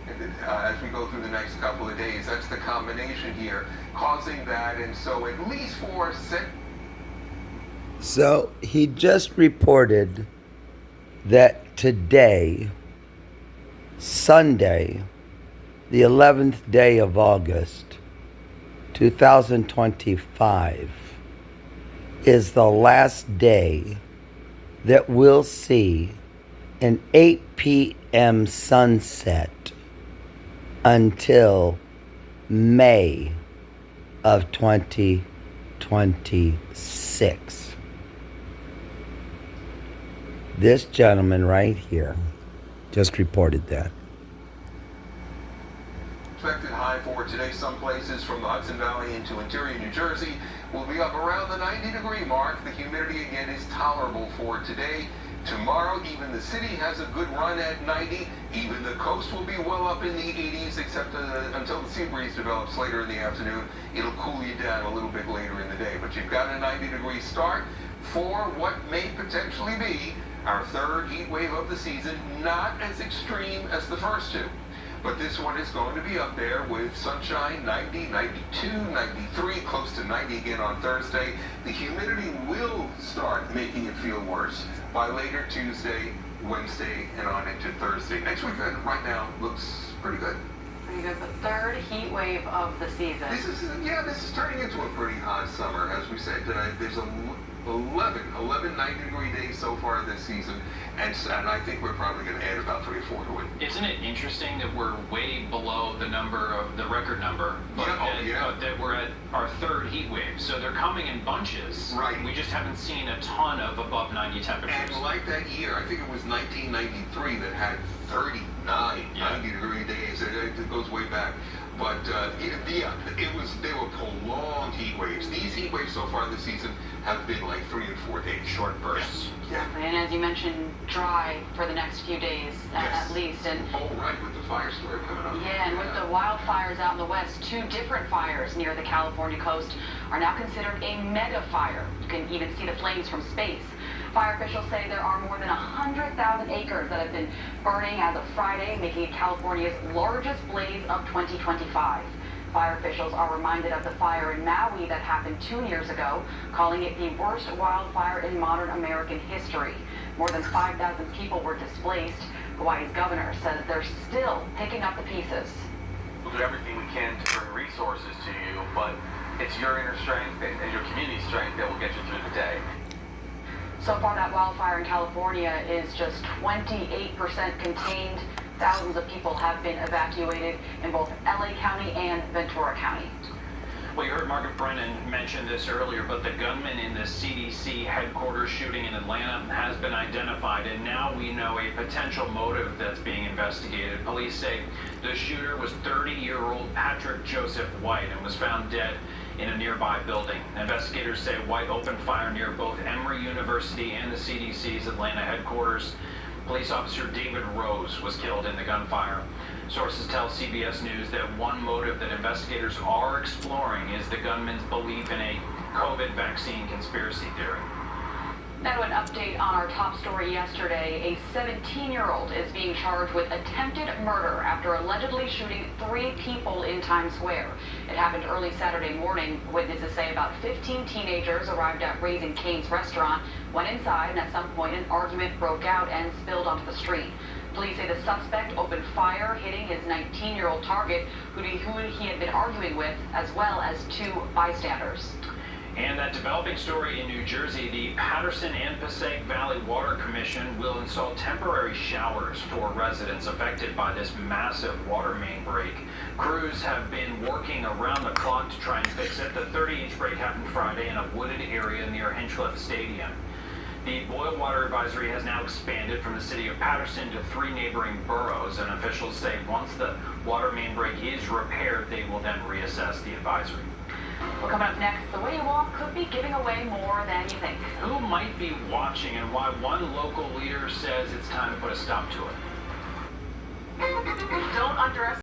as we go through the next couple of days. That's the combination here causing that, and so at least for So he just reported that today, Sunday, the 11th day of August, 2025, is the last day that we'll see an 8 p.m. sunset until May of 2026. This gentleman right here just reported that. Expected high for today. Some places from the Hudson Valley into interior New Jersey will be up around the 90-degree mark. The humidity again is tolerable for today. Tomorrow, even the city has a good run at 90. Even the coast will be well up in the 80s, except until the sea breeze develops later in the afternoon. It'll cool you down a little bit later in the day. But you've got a 90-degree start for what may potentially be our third heat wave of the season. Not as extreme as the first two, but this one is going to be up there with sunshine, 90, 92, 93, close to 90 again on Thursday. The humidity will start making it feel worse by later Tuesday, Wednesday, and on into Thursday. Next weekend, right now, looks pretty good. Pretty good. The third heat wave of the season. This is turning into a pretty hot summer. As we said, there's 11 90-degree days so far this season, and I think we're probably going to add about 3 or 4 to it. Isn't it interesting that we're way below the record number, but that we're at our third heat wave? So they're coming in bunches. Right. We just haven't seen a ton of above 90 temperatures. And like that year, I think it was 1993 that had 39 90-degree days. It goes way back. But they were prolonged heat waves. These heat waves so far this season have been like 3 and 4 days, short bursts. Yeah. And as you mentioned, dry for the next few days at least. And with the fire story coming up. Yeah, and with the wildfires out in the west, 2 different fires near the California coast are now considered a mega fire. You can even see the flames from space. Fire officials say there are more than 100,000 acres that have been burning as of Friday, making it California's largest blaze of 2025. Fire officials are reminded of the fire in Maui that happened 2 years ago, calling it the worst wildfire in modern American history. More than 5,000 people were displaced. Hawaii's governor says they're still picking up the pieces. We'll do everything we can to bring resources to you, but it's your inner strength and your community strength that will get you through the day. So far, that wildfire in California is just 28% contained. Thousands of people have been evacuated in both LA County and Ventura County. Well, you heard Margaret Brennan mention this earlier, but the gunman in the CDC headquarters shooting in Atlanta has been identified, and now we know a potential motive that's being investigated. Police say the shooter was 30-year-old Patrick Joseph White and was found dead in a nearby building. Investigators say White opened fire near both Emory University and the CDC's Atlanta headquarters. Police officer David Rose was killed in the gunfire. Sources tell CBS News that one motive that investigators are exploring is the gunman's belief in a COVID vaccine conspiracy theory. Now an update on our top story yesterday. A 17-year-old is being charged with attempted murder after allegedly shooting 3 people in Times Square. It happened early Saturday morning. Witnesses say about 15 teenagers arrived at Raising Cane's restaurant, went inside, and at some point an argument broke out and spilled onto the street. Police say the suspect opened fire, hitting his 19-year-old target, who he had been arguing with, as well as 2 bystanders. And that developing story in New Jersey, the Patterson and Passaic Valley Water Commission will install temporary showers for residents affected by this massive water main break. Crews have been working around the clock to try and fix it. The 30-inch break happened Friday in a wooded area near Hinchliffe Stadium. The boil water advisory has now expanded from the city of Patterson to 3 neighboring boroughs, and officials say once the water main break is repaired, they will then reassess the advisory. Well, coming up next, the way you walk could be giving away more than you think. Who might be watching and why one local leader says it's time to put a stop to it? Don't underestimate